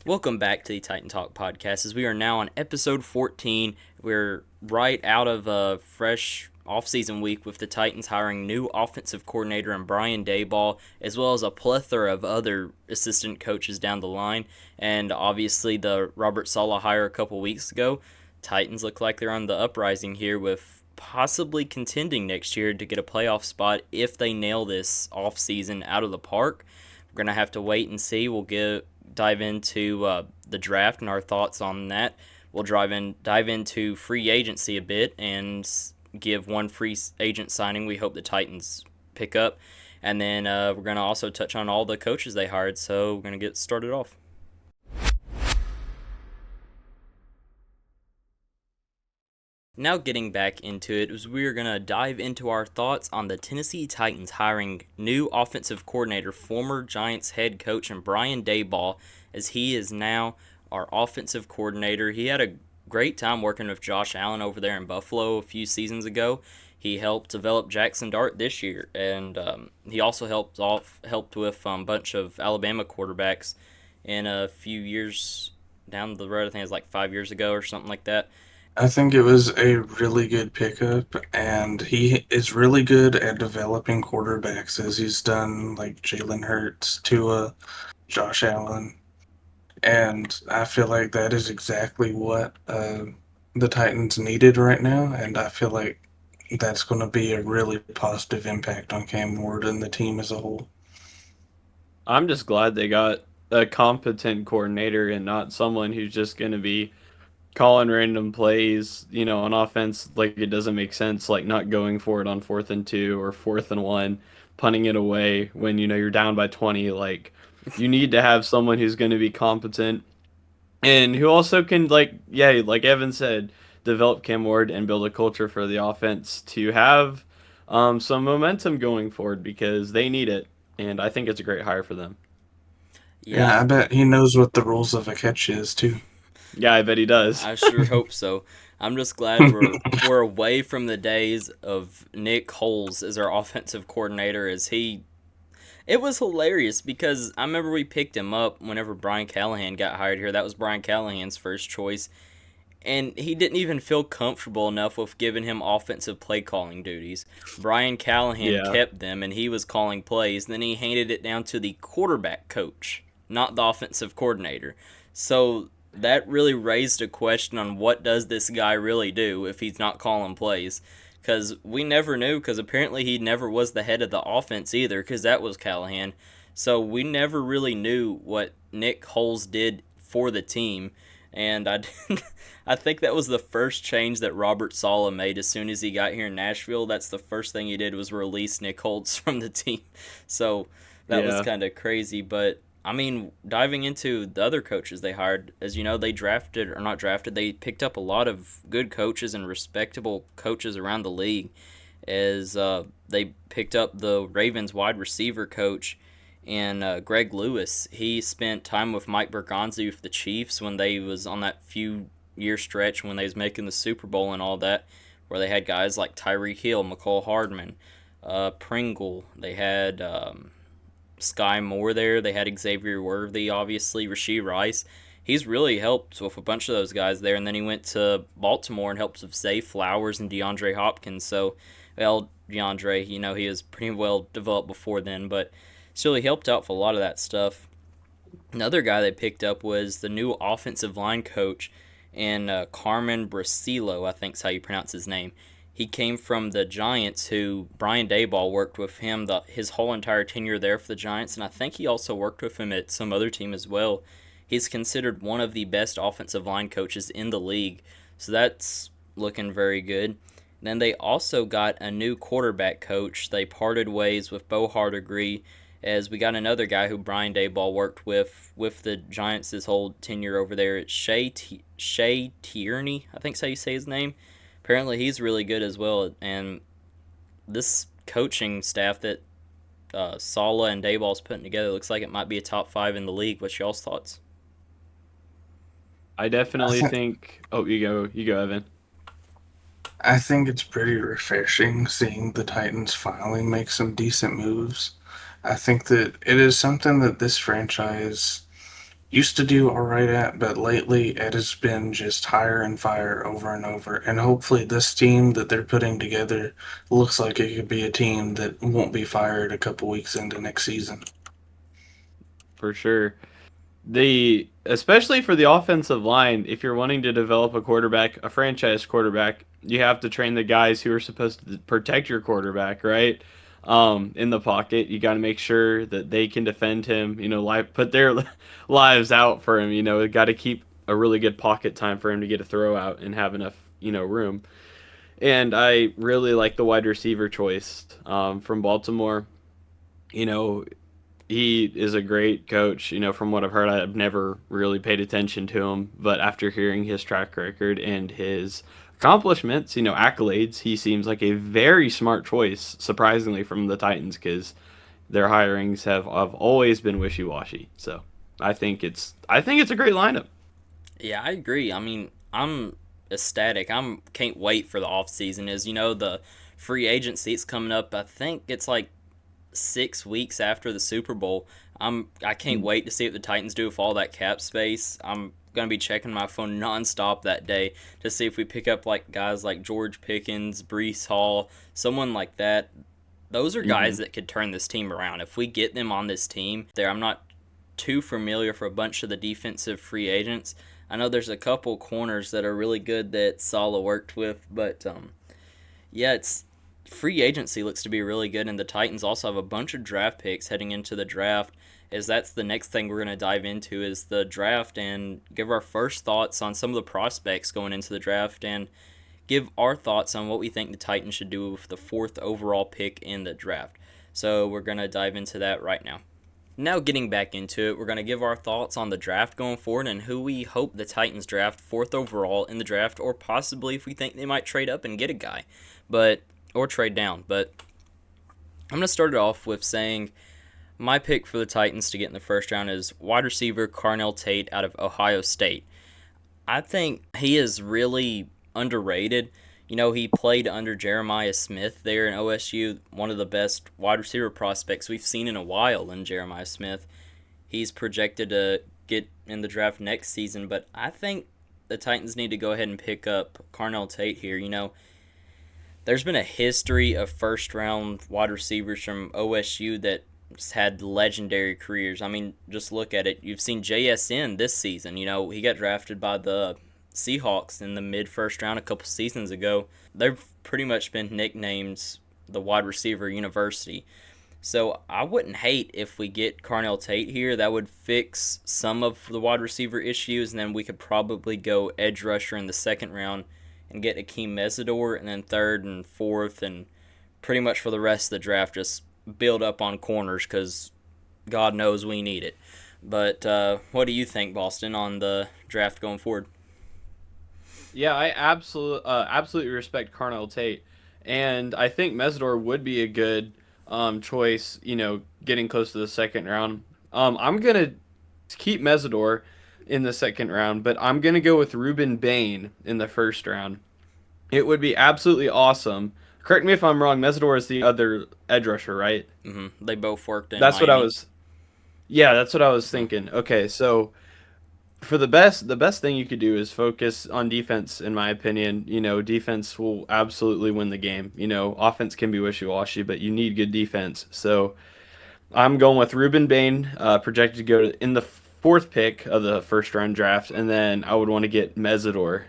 Welcome back to the Titan Talk podcast. As we are now on episode 14, we're right out of a fresh offseason week with the Titans hiring new offensive coordinator in Brian Daboll, as well as a plethora of other assistant coaches down the line. And obviously, the Robert Saleh hire a couple weeks ago. Titans look like they're on the uprising here with possibly contending next year to get a playoff spot if they nail this offseason out of the park. We're going to have to wait and see. Dive into the draft and our thoughts on that. We'll dive into free agency a bit and give one free agent signing we hope the Titans pick up. And then we're going to also touch on all the coaches they hired. So we're going to get started off. Now getting back into it, we're going to dive into our thoughts on the Tennessee Titans hiring new offensive coordinator, former Giants head coach, and Brian Daboll, as he is now our offensive coordinator. He had a great time working with Josh Allen over there in Buffalo a few seasons ago. He helped develop Jackson Dart this year, and he also helped with a bunch of Alabama quarterbacks in a few years down the road. I think it was like 5 years ago or something like that. I think it was a really good pickup, and he is really good at developing quarterbacks as he's done like Jalen Hurts, Tua, Josh Allen, and I feel like that is exactly what the Titans needed right now, and I feel like that's going to be a really positive impact on Cam Ward and the team as a whole. I'm just glad they got a competent coordinator and not someone who's just going to be calling random plays, on offense like it doesn't make sense, like not going for it on 4th and 2 or 4th and 1, punting it away when you're down by 20. Like you need to have someone who's going to be competent and who also can like Evan said, develop Cam Ward and build a culture for the offense to have some momentum going forward because they need it. And I think it's a great hire for them. Yeah, Yeah, I bet he knows what the rules of a catch is too. Yeah, I bet he does. I sure hope so. I'm just glad we're away from the days of Nick Holes as our offensive coordinator. As he, it was hilarious because I remember we picked him up whenever Brian Callahan got hired here. That was Brian Callahan's first choice, and he didn't even feel comfortable enough with giving him offensive play calling duties. Brian Callahan Yeah. kept them, and he was calling plays. Then he handed it down to the quarterback coach, not the offensive coordinator. So that really raised a question on what does this guy really do if he's not calling plays. Because we never knew, because apparently he never was the head of the offense either, because that was Callahan. So we never really knew what Nick Holes did for the team. And I think that was the first change that Robert Saleh made as soon as he got here in Nashville. That's the first thing he did was release Nick Holtz from the team. So that was Yeah. kind of crazy. But I mean, diving into the other coaches they hired, as you know, they drafted or not drafted, they picked up a lot of good coaches and respectable coaches around the league. As they picked up the Ravens wide receiver coach and Greg Lewis. He spent time with Mike Bergonzi with the Chiefs when they was on that few year stretch when they was making the Super Bowl and all that, where they had guys like Tyreek Hill, McCole Hardman, Pringle. They had Sky Moore there. They had Xavier Worthy, obviously, Rasheed Rice. He's really helped with a bunch of those guys there, and then he went to Baltimore and helped with Zay Flowers and DeAndre Hopkins. So, well, DeAndre, he was pretty well developed before then, but still he helped out for a lot of that stuff. Another guy they picked up was the new offensive line coach, and Carmen Bracilo, I think is how you pronounce his name. He came from the Giants, who Brian Daboll worked with him his whole entire tenure there for the Giants, and I think he also worked with him at some other team as well. He's considered one of the best offensive line coaches in the league, so that's looking very good. Then they also got a new quarterback coach. They parted ways with Bo Hardegree, as we got another guy who Brian Daboll worked with the Giants his whole tenure over there. It's Shea Tierney, I think is how you say his name. Apparently he's really good as well. And this coaching staff that Sala and Dayball's putting together looks like it might be a top five in the league. What's y'all's thoughts? I I definitely think think. Oh, you go, Evan. I think it's pretty refreshing seeing the Titans finally make some decent moves. I think that it is something that this franchise used to do all right at, but lately it has been just hire and fire over and over. And hopefully, this team that they're putting together looks like it could be a team that won't be fired a couple weeks into next season. For sure. Especially for the offensive line, if you're wanting to develop a quarterback, a franchise quarterback, you have to train the guys who are supposed to protect your quarterback, right? In the pocket, you got to make sure that they can defend him. Put their lives out for him. Got to keep a really good pocket time for him to get a throw out and have enough room. And I really like the wide receiver choice from Baltimore. You know, he is a great coach. From what I've heard, I've never really paid attention to him, but after hearing his track record and his accomplishments, accolades, he seems like a very smart choice, surprisingly, from the Titans, because their hirings have always been wishy-washy. So I think it's a great lineup. Yeah, I agree. I mean, I'm ecstatic. Can't wait for the off season. As you know, the free agency is coming up. I think it's like 6 weeks after the Super Bowl. I can't wait to see what the Titans do with all that cap space. I'm gonna be checking my phone nonstop that day to see if we pick up like guys like George Pickens, Brees Hall, someone like that. Those are Mm-hmm. guys that could turn this team around. If we get them on this team, I'm not too familiar for a bunch of the defensive free agents. I know there's a couple corners that are really good that Sala worked with, but yeah, it's free agency looks to be really good, and the Titans also have a bunch of draft picks heading into the draft. As that's the next thing we're going to dive into is the draft and give our first thoughts on some of the prospects going into the draft and give our thoughts on what we think the Titans should do with the fourth overall pick in the draft. So we're going to dive into that right now. Now, getting back into it, we're going to give our thoughts on the draft going forward and who we hope the Titans draft fourth overall in the draft, or possibly if we think they might trade up and get a guy, or trade down. But I'm going to start it off with saying my pick for the Titans to get in the first round is wide receiver Carnell Tate out of Ohio State. I think he is really underrated. He played under Jeremiah Smith there in OSU, one of the best wide receiver prospects we've seen in a while in Jeremiah Smith. He's projected to get in the draft next season, but I think the Titans need to go ahead and pick up Carnell Tate here. There's been a history of first round wide receivers from OSU that had legendary careers. I mean, just look at it. You've seen JSN this season. He got drafted by the Seahawks in the mid first round a couple seasons ago. They've pretty much been nicknamed the wide receiver university. So I wouldn't hate if we get Carnell Tate here. That would fix some of the wide receiver issues, and then we could probably go edge rusher in the second round and get Akeem Mesidor, and then third and fourth, and pretty much for the rest of the draft just build up on corners because God knows we need it. But what do you think, Boston, on the draft going forward? Yeah, I absolutely respect Carnell Tate, and I think Mesidor would be a good choice. Getting close to the second round. I'm gonna keep Mesidor in the second round, but I'm gonna go with Ruben Bain in the first round. It would be absolutely awesome. Correct me if I'm wrong. Mesidor is the other edge rusher, right? They both worked in That's what I Miami. was. Yeah, that's what I was thinking. Okay, so for the best thing you could do is focus on defense, in my opinion. Defense will absolutely win the game. Offense can be wishy-washy, but you need good defense. So I'm going with Ruben Bain, projected to go in the fourth pick of the first round draft, and then I would want to get Mesidor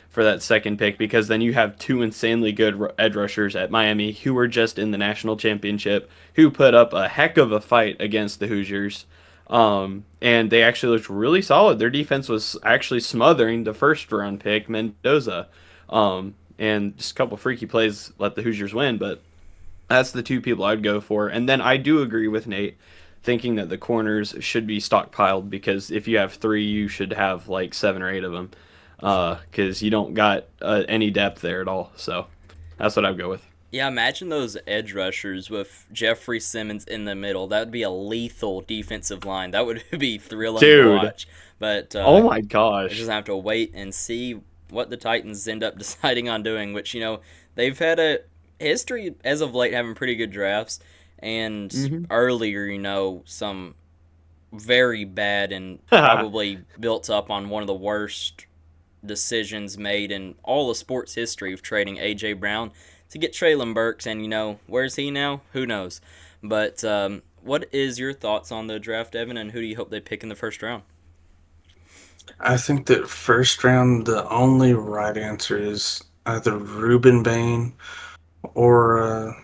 for that second pick, because then you have two insanely good edge rushers at Miami who were just in the national championship, who put up a heck of a fight against the Hoosiers. And they actually looked really solid. Their defense was actually smothering the first round pick, Mendoza. And just a couple freaky plays let the Hoosiers win, but that's the two people I'd go for. And then I do agree with Nate, thinking that the corners should be stockpiled, because if you have three, you should have like seven or eight of them, because you don't got any depth there at all. So that's what I'd go with. Yeah, imagine those edge rushers with Jeffrey Simmons in the middle. That would be a lethal defensive line. That would be thrilling to Dude, watch. But oh my I just gosh. have to wait and see what the Titans end up deciding on doing, which, they've had a history as of late having pretty good drafts. And Hmm. earlier, some very bad and probably built up on one of the worst decisions made in all of sports history of trading AJ Brown to get Traylon Burks. And where's he now? Who knows? But what is your thoughts on the draft, Evan, and who do you hope they pick in the first round? I think that first round, the only right answer is either Ruben Bain or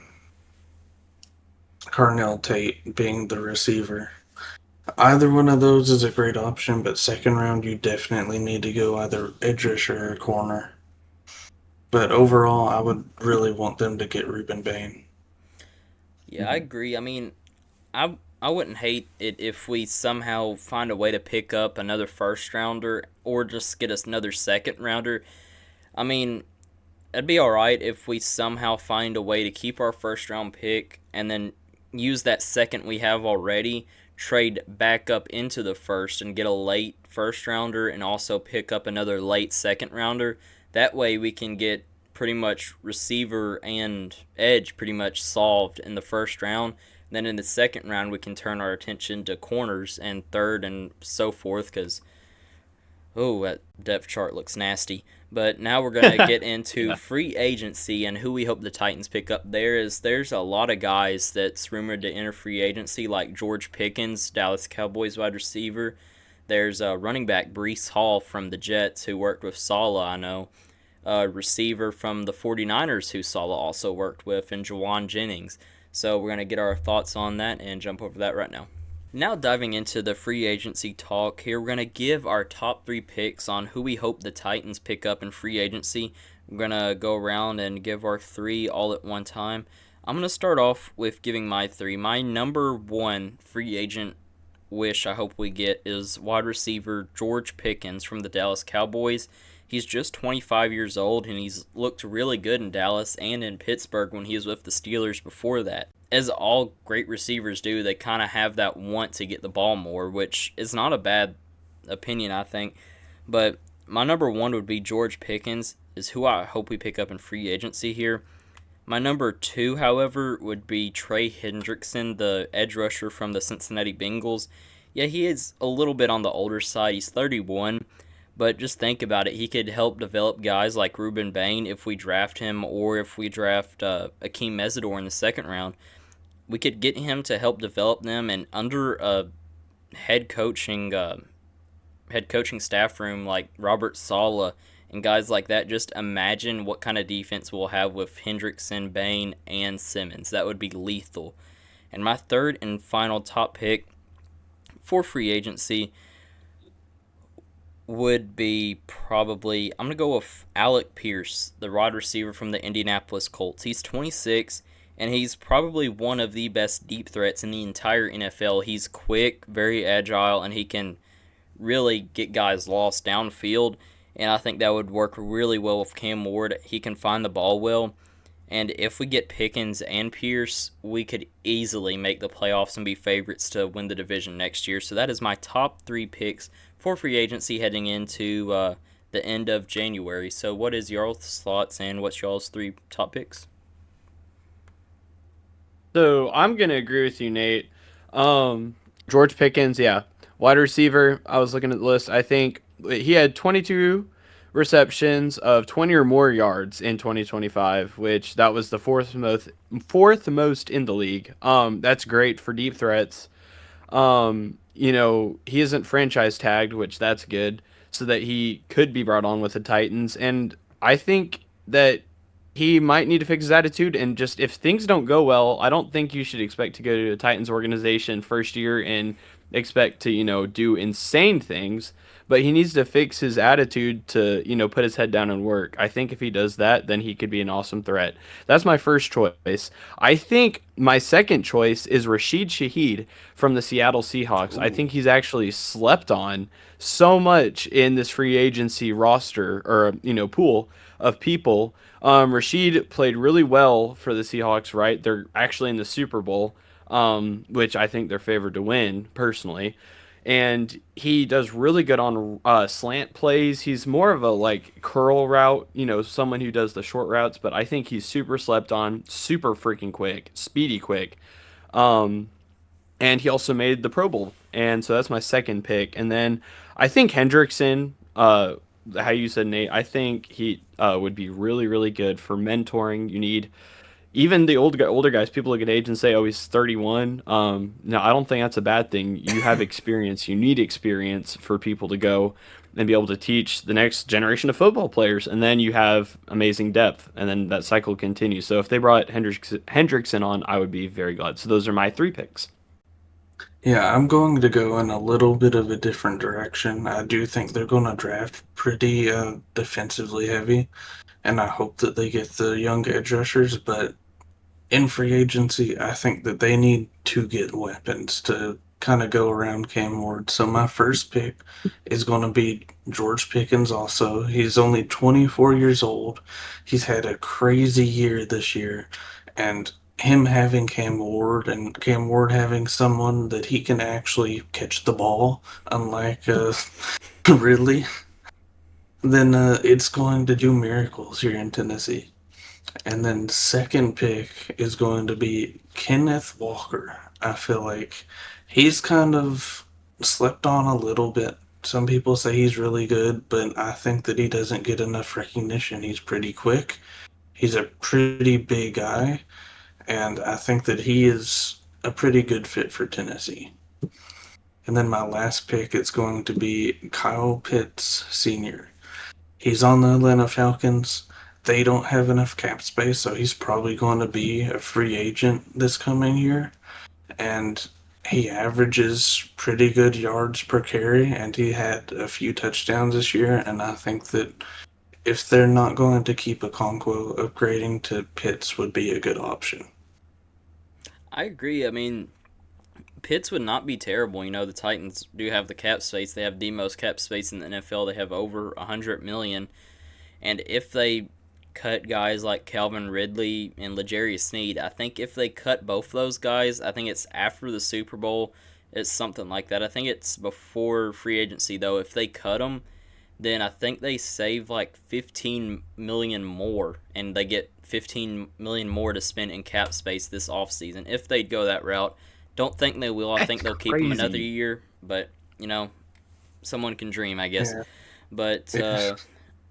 Carnell Tate being the receiver. Either one of those is a great option, but second round, you definitely need to go either edge rusher or corner. But overall, I would really want them to get Ruben Bain. Yeah, I agree. I mean, I wouldn't hate it if we somehow find a way to pick up another first rounder or just get us another second rounder. I mean, it'd be all right if we somehow find a way to keep our first round pick and then use that second we have already, trade back up into the first and get a late first rounder and also pick up another late second rounder. That way we can get pretty much receiver and edge pretty much solved in the first round. Then in the second round, we can turn our attention to corners and third and so forth because, oh, that depth chart looks nasty. But now we're going to get into free agency and who we hope the Titans pick up. There's a lot of guys that's rumored to enter free agency, like George Pickens, Dallas Cowboys wide receiver. There's a running back, Breece Hall from the Jets, who worked with Saleh, I know. A receiver from the 49ers who Saleh also worked with, and Jawan Jennings. So we're going to get our thoughts on that and jump over that right now. Now diving into the free agency talk here, we're going to give our top 3 picks on who we hope the Titans pick up in free agency. We're going to go around and give our 3 all at one time. I'm going to start off with giving my 3. My number 1 free agent wish I hope we get is wide receiver George Pickens from the Dallas Cowboys. He's just 25 years old, and he's looked really good in Dallas and in Pittsburgh when he was with the Steelers before that. As all great receivers do, they kind of have that want to get the ball more, which is not a bad opinion, I think. But my number 1 would be George Pickens, is who I hope we pick up in free agency here. My number 2, however, would be Trey Hendrickson, the edge rusher from the Cincinnati Bengals. Yeah, he is a little bit on the older side. He's 31. But just think about it. He could help develop guys like Ruben Bain if we draft him, or if we draft Akeem Mesidor in the second round. We could get him to help develop them, and under a head coaching staff room like Robert Saleh and guys like that, just imagine what kind of defense we'll have with Hendrickson, Bain, and Simmons. That would be lethal. And my third and final top pick for free agency would be probably, I'm going to go with Alec Pierce, the wide receiver from the Indianapolis Colts. He's 26, and he's probably one of the best deep threats in the entire NFL. He's quick, very agile, and he can really get guys lost downfield, and I think that would work really well with Cam Ward. He can find the ball well, and if we get Pickens and Pierce, we could easily make the playoffs and be favorites to win the division next year. So that is my top 3 picks for free agency heading into the end of January. So what is y'all's thoughts, and what's y'all's 3 top picks? So I'm going to agree with you, Nate. George Pickens, yeah. Wide receiver, I was looking at the list. I think he had 22 receptions of 20 or more yards in 2025, which that was the fourth most in the league. That's great for deep threats. He isn't franchise tagged, which that's good, so that he could be brought on with the Titans. And I think that he might need to fix his attitude, and just if things don't go well, I don't think you should expect to go to a Titans organization first year and expect to, do insane things. But he needs to fix his attitude to, put his head down and work. I think if he does that, then he could be an awesome threat. That's my first choice. I think my second choice is Rashid Shaheed from the Seattle Seahawks. Ooh. I think he's actually slept on so much in this free agency roster or, pool of people. Rashid played really well for the Seahawks, right? They're actually in the Super Bowl, which I think they're favored to win, personally. And he does really good on slant plays. He's more of a curl route, someone who does the short routes, but I think he's super slept on, super freaking quick, speedy quick. And he also made the Pro Bowl and so that's my second pick. And then I think Hendrickson, how you said, Nate, I think he would be really, really good for mentoring. You need even the older guys. People look at age and say, "Oh, he's 31." No, I don't think that's a bad thing. You have experience. You need experience for people to go and be able to teach the next generation of football players, and then you have amazing depth, and then that cycle continues. So if they brought Hendrickson on, I would be very glad. So those are my three picks. Yeah, I'm going to go in a little bit of a different direction. I do think they're going to draft pretty defensively heavy, and I hope that they get the young edge rushers. But in free agency, I think that they need to get weapons to kind of go around Cam Ward. So my first pick is going to be George Pickens also. He's only 24 years old. He's had a crazy year this year. And him having Cam Ward and Cam Ward having someone that he can actually catch the ball, unlike Ridley, then it's going to do miracles here in Tennessee. And then second pick is going to be Kenneth Walker. I feel like he's kind of slept on a little bit. Some people say he's really good, but I think that he doesn't get enough recognition. He's pretty quick. He's a pretty big guy, and I think that he is a pretty good fit for Tennessee. And then my last pick is going to be Kyle Pitts Sr. He's on the Atlanta Falcons. They don't have enough cap space, so he's probably going to be a free agent this coming year. And he averages pretty good yards per carry, and he had a few touchdowns this year. And I think that if they're not going to keep Okonkwo, upgrading to Pitts would be a good option. I agree. I mean, Pitts would not be terrible. You know, the Titans do have the cap space. They have the most cap space in the NFL. They have over 100 million. And if they cut guys like Calvin Ridley and L'Jarius Sneed, I think if they cut both those guys, I think it's after the Super Bowl. It's something like that. I think it's before free agency though. If they cut them, then I think they save like 15 million more, and they get 15 million more to spend in cap space this offseason if they'd go that route. Don't think they will. I think they'll keep him another year, but you know, someone can dream, I guess. Yeah. But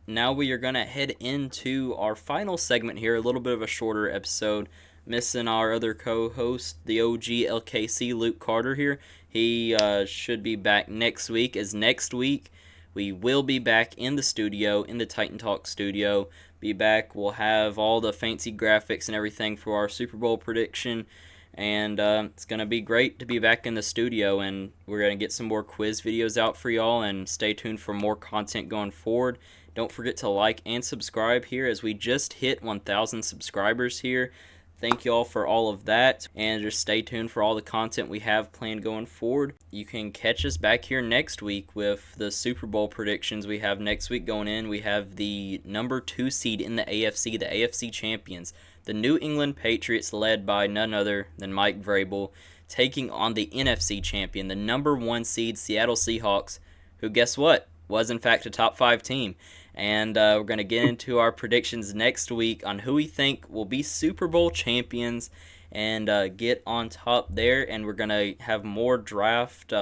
now we are gonna head into our final segment here. A little bit of a shorter episode. Missing our other co-host, the OG LKC Luke Carter here. He should be back next week. As next week we will be back in the studio, in the Titan Talk studio. Be back. We'll have all the fancy graphics and everything for our Super Bowl prediction. And it's going to be great to be back in the studio. And we're going to get some more quiz videos out for y'all. And stay tuned for more content going forward. Don't forget to like and subscribe here as we just hit 1,000 subscribers here. Thank you all for all of that, and just stay tuned for all the content we have planned going forward. You can catch us back here next week with the Super Bowl predictions we have next week going in. We have the number 2 seed in the AFC champions, the New England Patriots, led by none other than Mike Vrabel, taking on the NFC champion, the number 1 seed Seattle Seahawks, who, guess what, was in fact a top 5 team. And we're going to get into our predictions next week on who we think will be Super Bowl champions and get on top there. And we're going to have more draft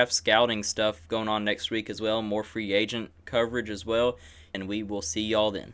scouting stuff going on next week as well, more free agent coverage as well. And we will see y'all then.